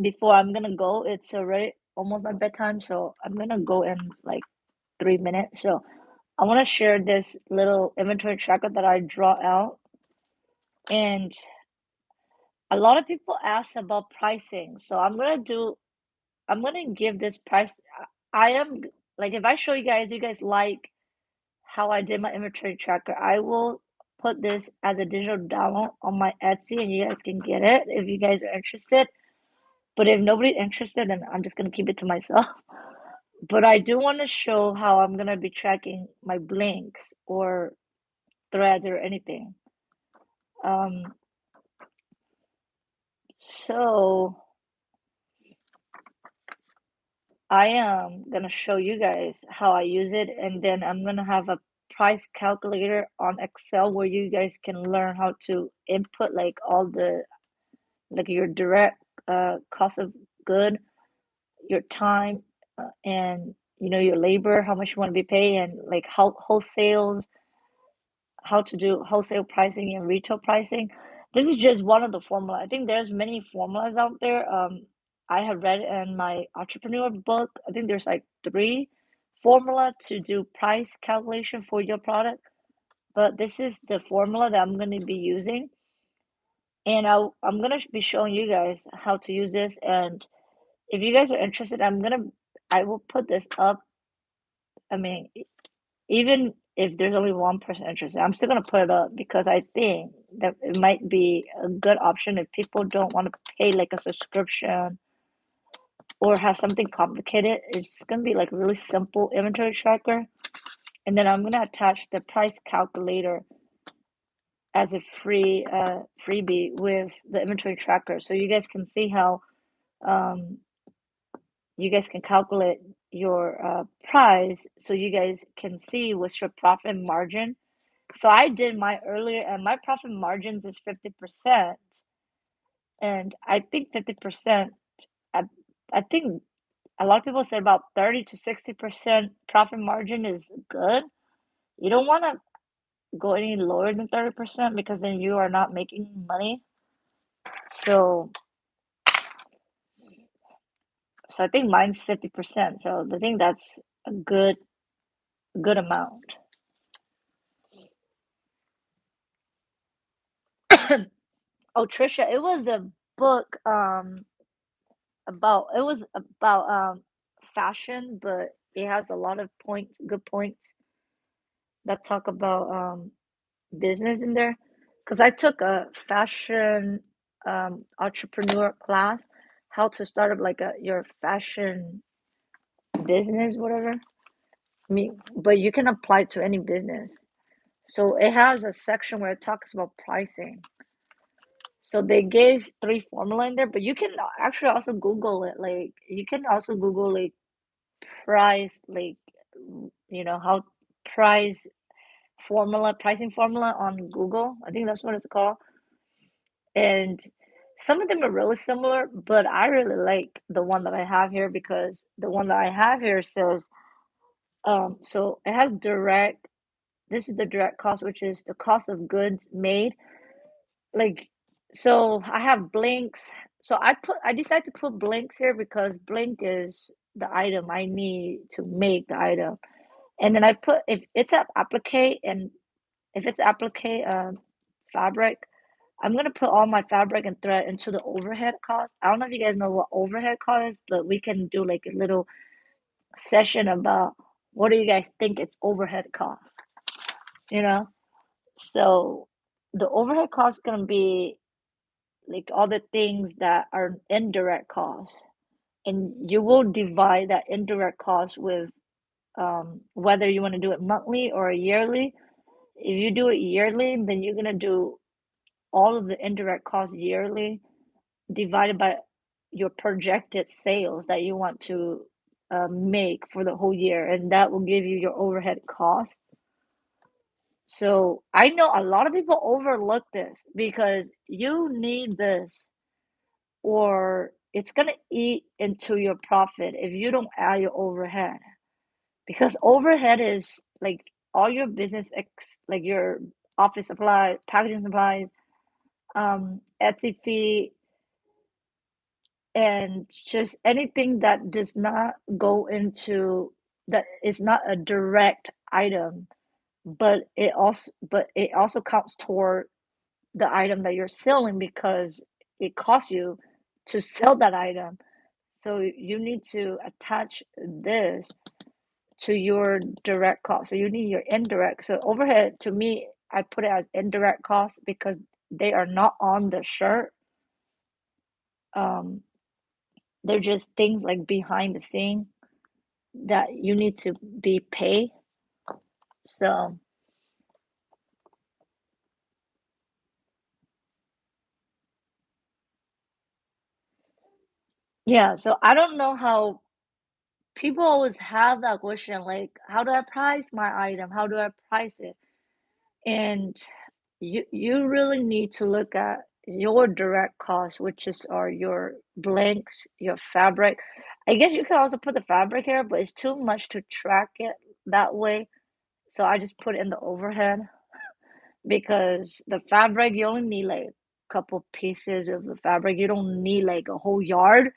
before I'm gonna go, it's already almost my bedtime, so I'm gonna go in like 3 minutes. So I want to share this little inventory tracker that I draw out, and a lot of people ask about pricing. So I'm gonna give this price. I am like if I show you guys like how I did my inventory tracker, I will put this as a digital download on my Etsy and you guys can get it if you guys are interested. But if nobody's interested, then I'm just gonna keep it to myself. But I do want to show how I'm gonna be tracking my blinks or threads or anything. Um, so I am gonna show you guys how I use it, and then I'm gonna have a price calculator on Excel where you guys can learn how to input like all the like your direct cost of good, your time, and your labor, how much you want to be paid, and like how to do wholesale pricing and retail pricing. This is just one of the formula. I think there's many formulas out there. I have read in my entrepreneur book. I think there's like three formula to do price calculation for your product, but this is the formula that I'm going to be using, and I'm going to be showing you guys how to use this. And if you guys are interested, I will put this up. I mean, even if there's only one person interested, I'm still gonna put it up because I think that it might be a good option if people don't want to pay like a subscription or have something complicated. It's gonna be like a really simple inventory tracker, and then I'm gonna attach the price calculator as a freebie with the inventory tracker, so you guys can see how um, you guys can calculate your price, so you guys can see what's your profit margin. So I did my earlier, and my profit margins is 50%, and I think 50%. I, I think a lot of people say about 30 to 60% profit margin is good. You don't want to go any lower than 30% because then you are not making money. So, so I think mine's 50%. So I think that's a good amount. Oh, Trisha, it was a book. it was about fashion, but it has a lot of points, good points that talk about business in there. Because I took a fashion entrepreneur class, how to start up like your fashion business, whatever. I mean, but you can apply to any business. So it has a section where it talks about pricing. So they gave three formula in there, but you can actually also Google it. Like you can also Google like price, like how price pricing formula on Google. I think that's what it's called. And some of them are really similar, but I really like the one that I have here because the one that I have here says, so it has this is the direct cost, which is the cost of goods made. Like, so I have blinks. So I decided to put blinks here because blink is the item I need to make the item. And then I put if it's a applique and if it's applique fabric, I'm gonna put all my fabric and thread into the overhead cost. I don't know if you guys know what overhead cost is, but we can do like a little session about what do you guys think it's overhead cost, you know? So the overhead cost is gonna be like all the things that are indirect costs, and you will divide that indirect cost with whether you want to do it monthly or yearly. If you do it yearly, then you're gonna do all of the indirect costs yearly divided by your projected sales that you want to make for the whole year, and that will give you your overhead cost. So I know a lot of people overlook this because you need this or it's gonna eat into your profit if you don't add your overhead. Because overhead is like all your like your office supply, packaging supplies, Etsy fee, and just anything that does not go into that is not a direct item, but it also counts toward the item that you're selling because it costs you to sell that item. So you need to attach this to your direct cost. So you need your indirect. So overhead to me, I put it as indirect cost because they are not on the shirt. Um, they're just things like behind the scene that you need to be paid. So yeah, so I don't know how people always have that question like, how do I price my item? How do I price it? And you really need to look at your direct costs, which is are your blanks, your fabric. I guess you can also put the fabric here, but it's too much to track it that way. So I just put it in the overhead because the fabric you only need like a couple pieces of the fabric. You don't need like a whole yard.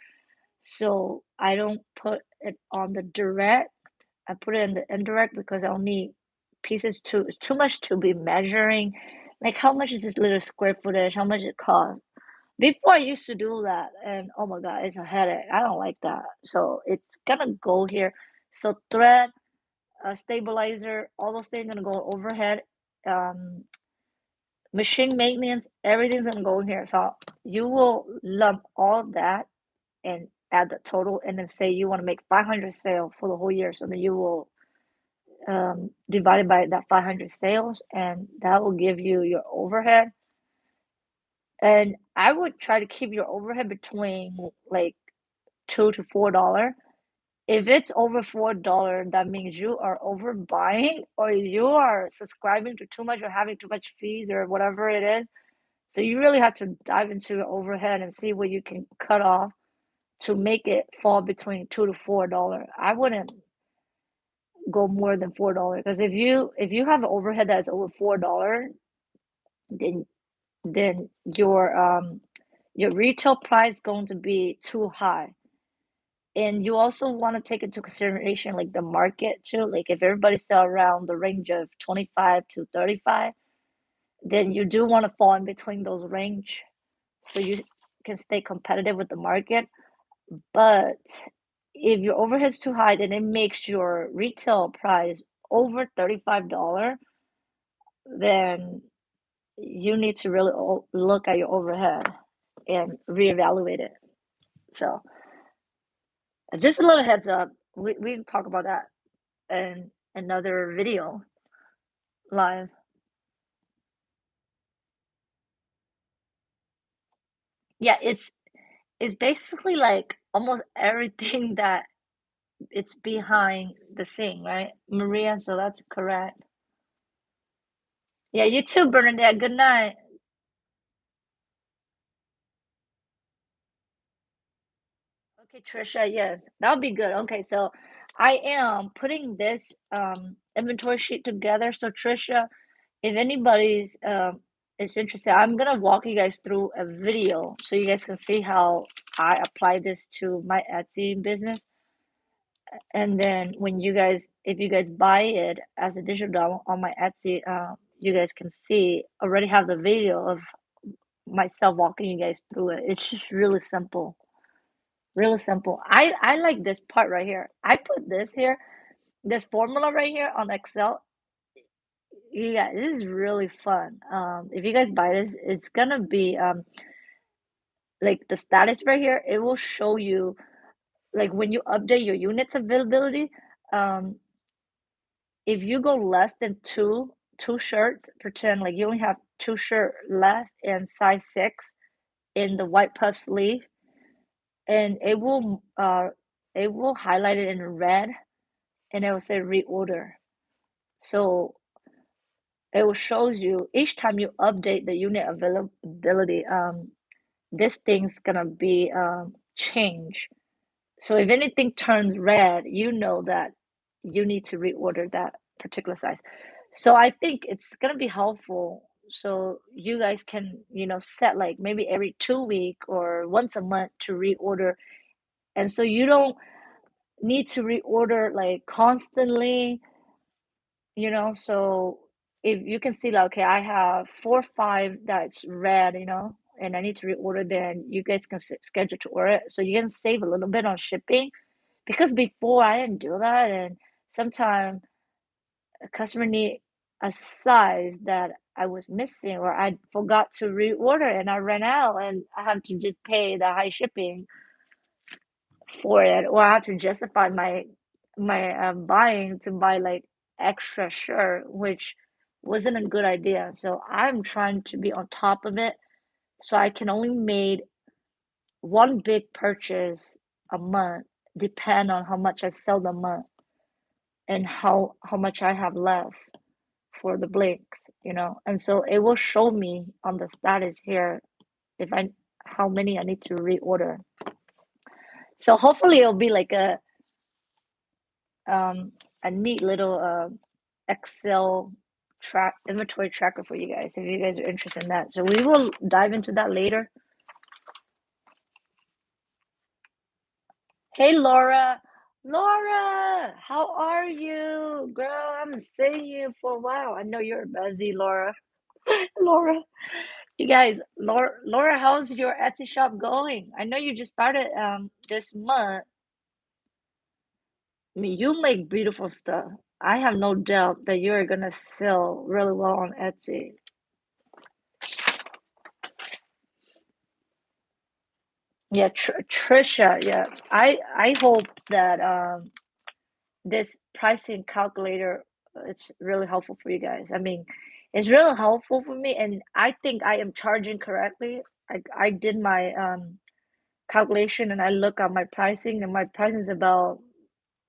So I don't put it on the direct. I put it in the indirect because I'll need pieces too. It's too much to be measuring. Like how much is this little square footage? How much it costs? Before I used to do that, and oh my God, it's a headache. I don't like that. So it's gonna go here. So thread, stabilizer, all those things gonna go overhead. Um, Machine maintenance, everything's gonna go in here. So you will lump all that and add the total, and then say you want to make 500 sales for the whole year. So then you will divided by that 500 sales, and that will give you your overhead. And I would try to keep your overhead between like $2 to $4. If it's over $4, that means you are overbuying or you are subscribing to too much or having too much fees or whatever it is. So you really have to dive into your overhead and see what you can cut off to make it fall between $2 to $4. I wouldn't go more than $4 because if you have an overhead that's over $4, then your retail price is going to be too high. And you also want to take into consideration like the market too. Like if everybody sell around the range of 25 to 35, then you do want to fall in between those range so you can stay competitive with the market. But if your overhead's too high, then it makes your retail price over $35, then you need to really look at your overhead and reevaluate it. So just a little heads up. We can talk about that in another video live. Yeah, it's basically like almost everything that it's behind the scene, right, Maria? So that's correct. Yeah, you too, Bernadette. Good night. Okay, Trisha, yes, that'll be good. Okay, so I am putting this inventory sheet together. So Trisha, if anybody's is interested, I'm gonna walk you guys through a video so you guys can see how I apply this to my Etsy business. And then when you guys, if you guys buy it as a digital doll on my Etsy, you guys can see already have the video of myself walking you guys through it. It's just really simple. Really simple. I like this part right here. I put this here, this formula right here on Excel. Yeah, this is really fun. If you guys buy this, it's gonna be like the status right here. It will show you like when you update your units availability. Um, if you go less than two shirts, pretend like you only have two shirt left in size 6 in the white puff sleeve, and it will highlight it in red and it will say reorder. So it will shows you each time you update the unit availability, this thing's gonna be changed. So if anything turns red, you know that you need to reorder that particular size. So I think it's gonna be helpful. So you guys can, set like maybe every 2 week or once a month to reorder. And so you don't need to reorder like constantly, so if you can see like, okay, I have 4 or 5 that's red, and I need to reorder, then you guys can schedule to order it. So you can save a little bit on shipping because before I didn't do that, and sometimes a customer need a size that I was missing or I forgot to reorder and I ran out and I had to just pay the high shipping for it, or I had to justify my buying to buy like extra shirt, which wasn't a good idea. So I'm trying to be on top of it, so I can only made one big purchase a month, depend on how much I sell the month and how much I have left for the blinks, And so it will show me on the status here if I how many I need to reorder. So hopefully it'll be like um, a neat little Excel track inventory tracker for you guys if you guys are interested in that. So we will dive into that later. Hey Laura, Laura, how are you, girl? I haven't seen you for a while. I know you're busy, Laura. Laura, you guys, Laura, how's your Etsy shop going? I know you just started this month. I mean, you make beautiful stuff. I have no doubt that you're gonna sell really well on Etsy. Yeah, Trisha, yeah. I hope that this pricing calculator it's really helpful for you guys. I mean, it's really helpful for me, and I think I am charging correctly. I did my calculation and I look at my pricing, and my pricing is about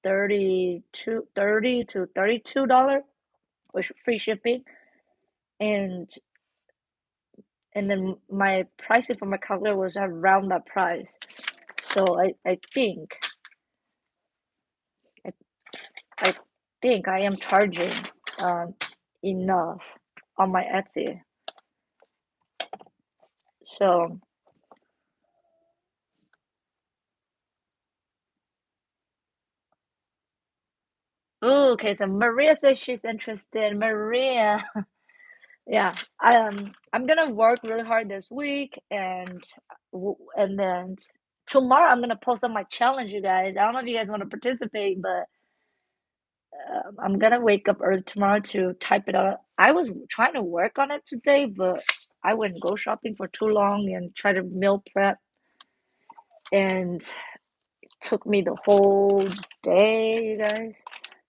30 to $32 with free shipping, and then my pricing for my calculator was around that price. So I think I, I think I am charging um, enough on my Etsy. So, ooh, okay. So Maria says she's interested. Maria, yeah. I'm gonna work really hard this week, and then tomorrow I'm gonna post on my challenge, you guys. I don't know if you guys want to participate, but I'm gonna wake up early tomorrow to type it out. I was trying to work on it today, but I wouldn't go shopping for too long and try to meal prep, and it took me the whole day, you guys.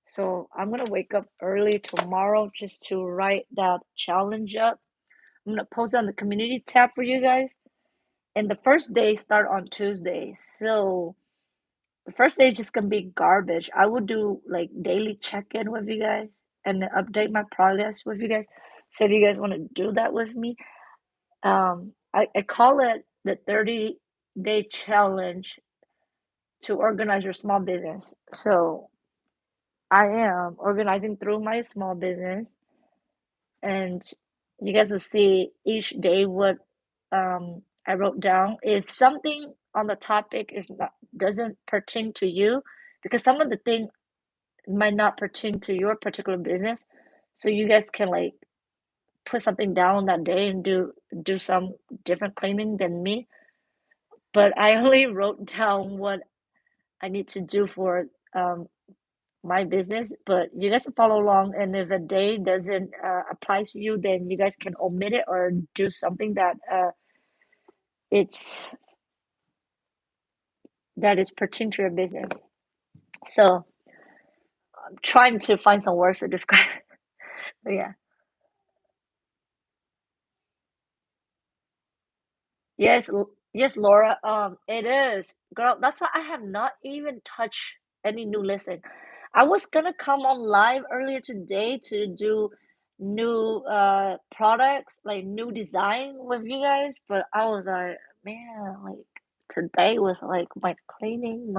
So I'm gonna wake up early tomorrow just to write that challenge up. I'm gonna post it on the community tab for you guys. And the first day start on Tuesday. So the first day is just gonna be garbage. I will do like daily check-in with you guys and then update my progress with you guys. So if you guys want to do that with me, I call it the 30-day challenge to organize your small business. So I am organizing through my small business, and you guys will see each day what I wrote down. If something on the topic is not doesn't pertain to you, because some of the thing might not pertain to your particular business, so you guys can like put something down on that day and do some different claiming than me. But I only wrote down what I need to do for um my business, but you guys can follow along, and if a day doesn't apply to you, then you guys can omit it or do something that it's that is pertinent to your business. So I'm trying to find some words to describe. But yeah. Yes, Laura. It is, girl. That's why I have not even touched any new listing. I was gonna come on live earlier today to do new products, like new design with you guys, but I was like, man, like today was like my cleaning,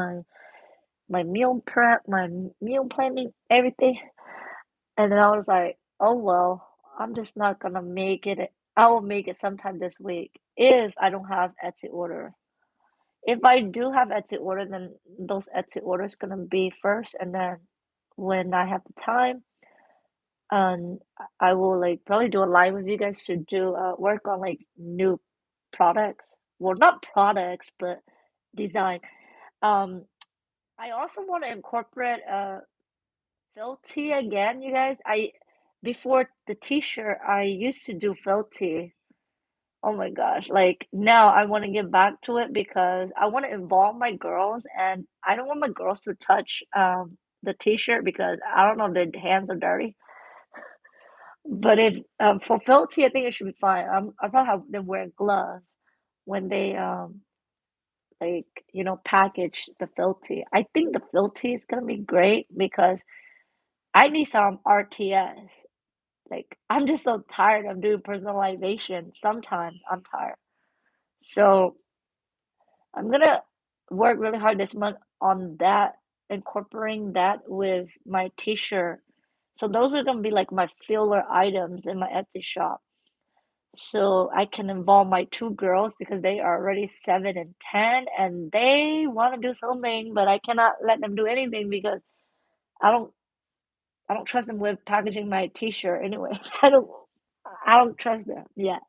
my meal prep, my meal planning, everything. And then I was like, oh well, I'm just not gonna make it. I will make it sometime this week if I don't have Etsy order. If I do have Etsy order, then those Etsy orders gonna be first, and then when I have the time, I will like probably do a live with you guys to do work on like new products. Well, not products, but design. Um, I also want to incorporate Felty again, you guys. I before the t-shirt, I used to do Felty. Oh my gosh. Like now I want to get back to it because I want to involve my girls, and I don't want my girls to touch the t-shirt because I don't know if their hands are dirty. But if for Felty, I think it should be fine. I'll probably have them wear gloves when they like package the Felty. I think the Felty is gonna be great because I need some RTS. Like, I'm just so tired of doing personalization. Sometimes I'm tired. So I'm gonna work really hard this month on that, incorporating that with my t-shirt. So those are gonna be like my filler items in my Etsy shop. So I can involve my two girls because they are already 7 and 10 and they want to do something, but I cannot let them do anything because I don't I don't trust them with packaging my t-shirt anyways. I don't trust them. Yeah.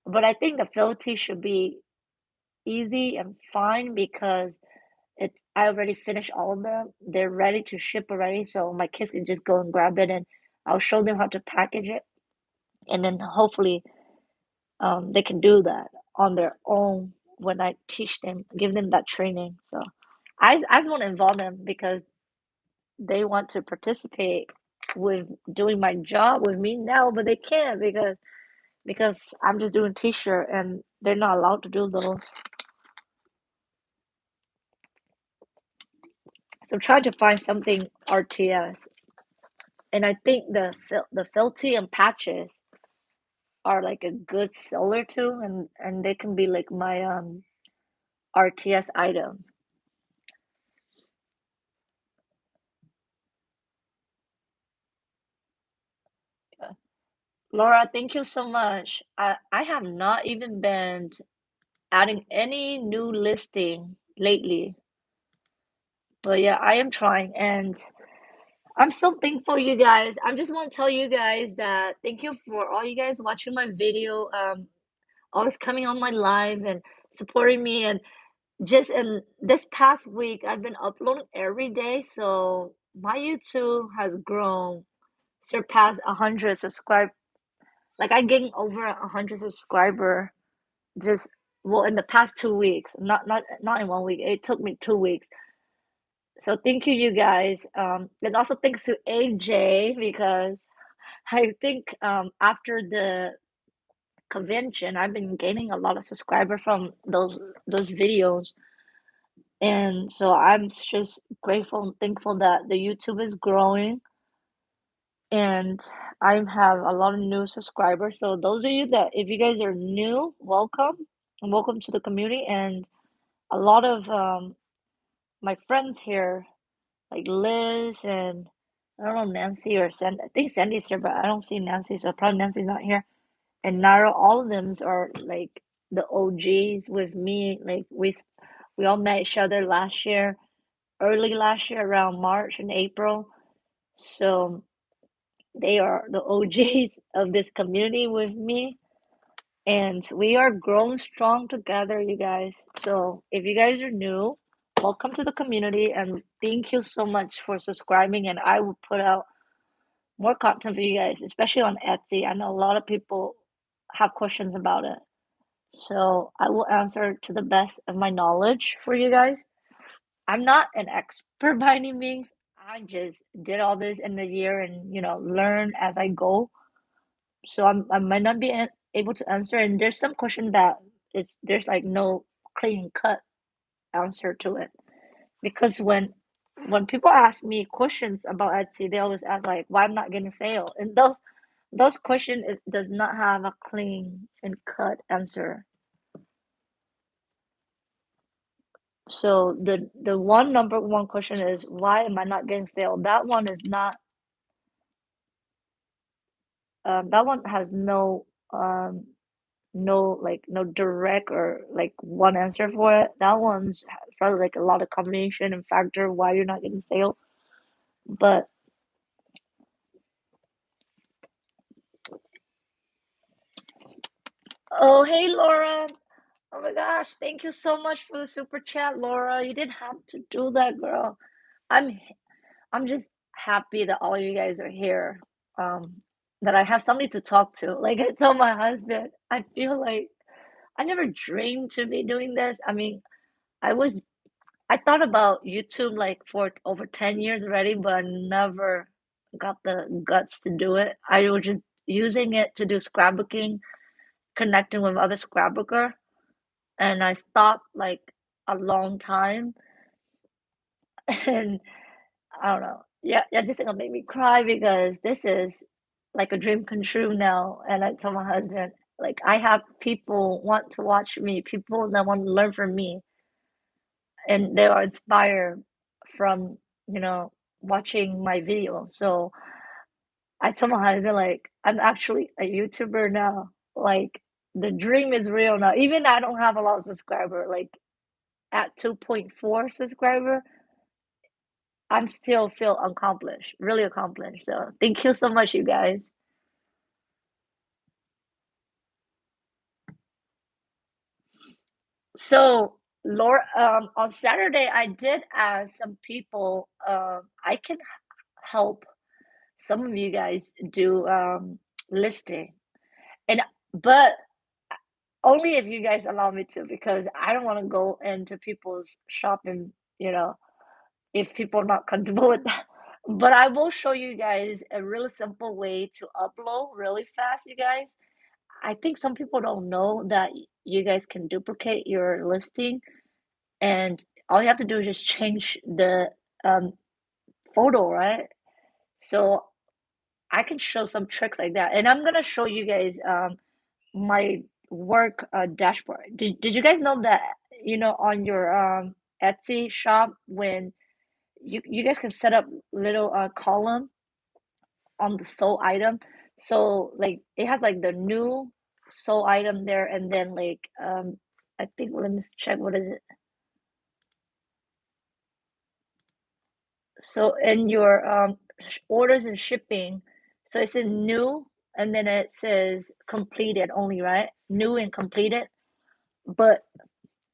But I think the Philty should be easy and fine because I already finished all of them. They're ready to ship already, so my kids can just go and grab it and I'll show them how to package it, and then hopefully they can do that on their own when I teach them, give them that training. So I just want to involve them because they want to participate with doing my job with me now, but they can't because I'm just doing t-shirt and they're not allowed to do those. So try to find something RTS. And I think the Felty and patches are like a good seller too, and they can be like my RTS item. Laura, thank you so much. I have not even been adding any new listing lately, but yeah, I am trying, and I'm so thankful, you guys. I just want to tell you guys that thank you for all you guys watching my video, always coming on my live and supporting me. And just in this past week, I've been uploading every day, so my YouTube has grown, surpassed 100 subscribe. Like I gained over 100 subscriber just well in the past 2 weeks. Not in 1 week. It took me 2 weeks. So thank you, you guys. And also thanks to AJ because I think after the convention, I've been gaining a lot of subscriber from those videos. And so I'm just grateful and thankful that the YouTube is growing and I have a lot of new subscribers. So those of you that if you guys are new, welcome and welcome to the community. And a lot of my friends here, like Liz and I don't know Nancy or Sandy. I think Sandy's here, but I don't see Nancy, so probably Nancy's not here. And Nara, all of them are like the OGs with me. Like we all met each other last year, early last year around March and April. So they are the OGs of this community with me. And we are growing strong together, you guys. So if you guys are new, welcome to the community and thank you so much for subscribing. And I will put out more content for you guys, especially on Etsy. I know a lot of people have questions about it. So I will answer to the best of my knowledge for you guys. I'm not an expert by any means. I just did all this in a year and learn as I go. So I might not be able to answer. And there's some question that there's like no clean cut answer to it because when people ask me questions about Etsy, they always ask like why I'm not getting sale, and those questions it does not have a clean and cut answer. So the one number one question is why am I not getting sale? That one is not that one has no direct or like one answer for it. That one's probably like a lot of combination and factor why you're not getting sale. But oh hey Laura. Oh my gosh, thank you so much for the super chat, Laura. You didn't have to do that, girl. I'm I'm just happy that all of you guys are here. That I have somebody to talk to. Like I told my husband, I feel like I never dreamed to be doing this. I mean, I was I thought about YouTube like for over 10 years already, but I never got the guts to do it. I was just using it to do scrapbooking, connecting with other scrapbooker, and I stopped like a long time. And I don't know. Yeah, yeah, just gonna make me cry because this is like a dream come true now. And I told my husband, like, I have people want to watch me, people that want to learn from me, and they are inspired from, you know, watching my video. So I told my husband, like, I'm actually a YouTuber now. Like, the dream is real now. Even I don't have a lot of subscriber, like at 2.4 subscriber, I'm still feel accomplished, really accomplished. So thank you so much, you guys. So, Laura, on Saturday, I did ask some people, I can help some of you guys do listing, and but only if you guys allow me to, because I don't want to go into people's shop and if people are not comfortable with that. But I will show you guys a really simple way to upload really fast, you guys. I think some people don't know that you guys can duplicate your listing, and all you have to do is just change the um, photo, right? So I can show some tricks like that, and I'm gonna show you guys my work dashboard. Did you guys know that on your Etsy shop when you guys can set up little column on the sold item. So like it has like the new sold item there, and then like I think let me check what is it. So in your orders and shipping, so it says new, and then it says completed only, right? New and completed. But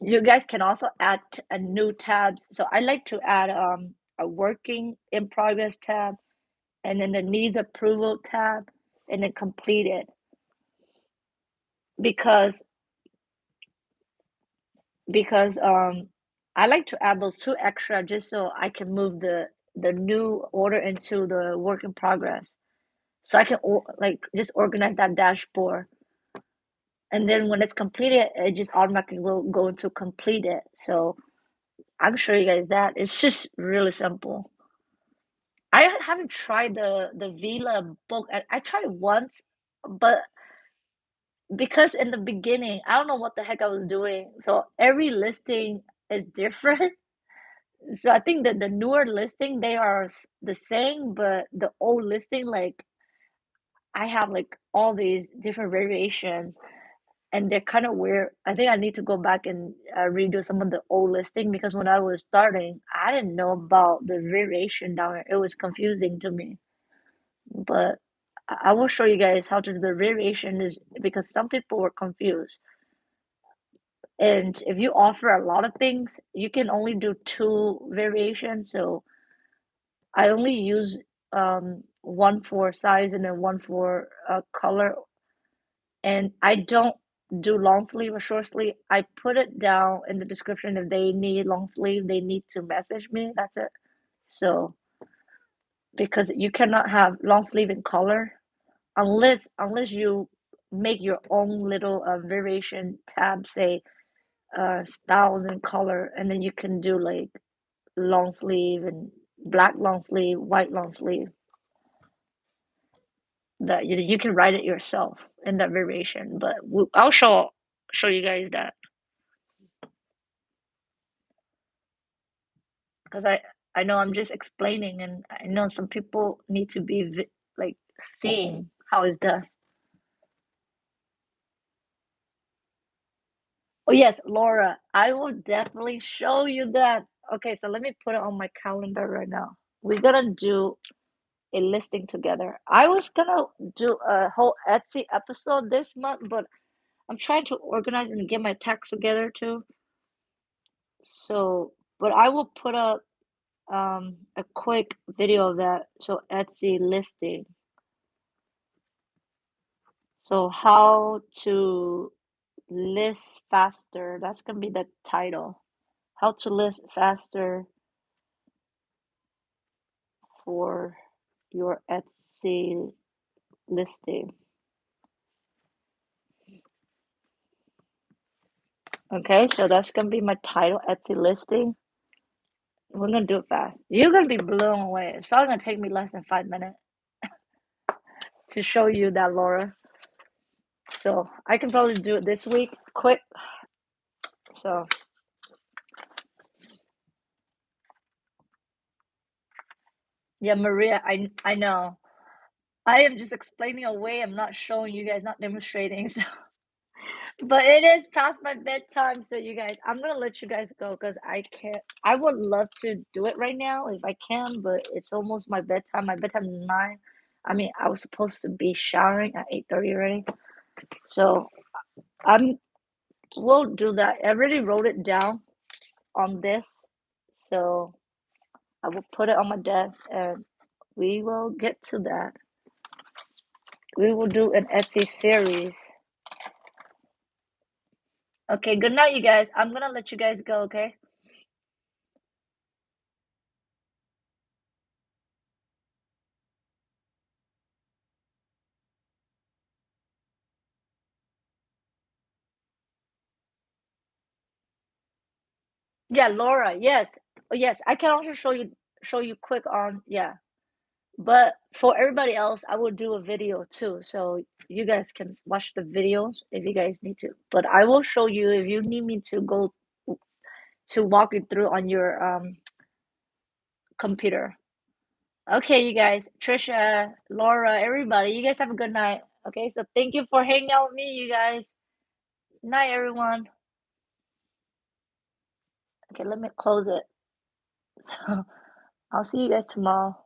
You guys can also add a new tabs. So I like to add a working in progress tab, and then the needs approval tab, and then completed, because because I like to add those two extra just so I can move the new order into the work in progress. So I can like just organize that dashboard, and then when it's completed, it just automatically will go into completed. So I can show you guys that. It's just really simple. I haven't tried the Vila book. I tried it once, but because in the beginning, I don't know what the heck I was doing. So every listing is different. So I think that the newer listing, they are the same, but the old listing, like I have like all these different variations, and they're kind of weird. I think I need to go back and redo some of the old listing, because when I was starting, I didn't know about the variation down there. It was confusing to me. But I will show you guys how to do the variation, is because some people were confused. And if you offer a lot of things, you can only do two variations. So I only use one for size and then one for color. And I don't do long sleeve or short sleeve. I put it down in the description. If they need long sleeve, they need to message me. That's it. So because you cannot have long sleeve in color unless you make your own little variation tab, say styles and color, and then you can do like long sleeve and black long sleeve, white long sleeve. That you can write it yourself in that variation, but I'll show you guys that, because I know I'm just explaining, and I know some people need to be like seeing how it's done. Oh yes, Laura, I will definitely show you that. Okay, so let me put it on my calendar right now. We're gonna do a listing together. I was gonna do a whole Etsy episode this month, but I'm trying to organize and get my text together too. So, but I will put up a quick video of that. So Etsy listing. So how to list faster. That's gonna be the title. How to list faster for your Etsy listing. Okay, so that's gonna be my title, Etsy listing. We're gonna do it fast. You're gonna be blown away. It's probably gonna take me less than 5 minutes to show you that, Laura. So I can probably do it this week, quick. So yeah, Maria, I know. I am just explaining away. I'm not showing you guys, not demonstrating. So, but it is past my bedtime, so you guys, I'm gonna let you guys go because I can't. I would love to do it right now if I can, but it's almost my bedtime. My bedtime is 9. I mean, I was supposed to be showering at 8:30 already. So I'm we'll do that. I already wrote it down on this, so I will put it on my desk and we will get to that. We will do an Etsy series. Okay, good night, you guys. I'm gonna let you guys go, okay? Yeah, Laura, yes. Oh, yes, I can also show you quick on, yeah. But for everybody else, I will do a video too. So you guys can watch the videos if you guys need to. But I will show you if you need me to go to walk you through on your computer. Okay, you guys, Trisha, Laura, everybody, you guys have a good night. Okay, so thank you for hanging out with me, you guys. Night, everyone. Okay, let me close it. So I'll see you guys tomorrow.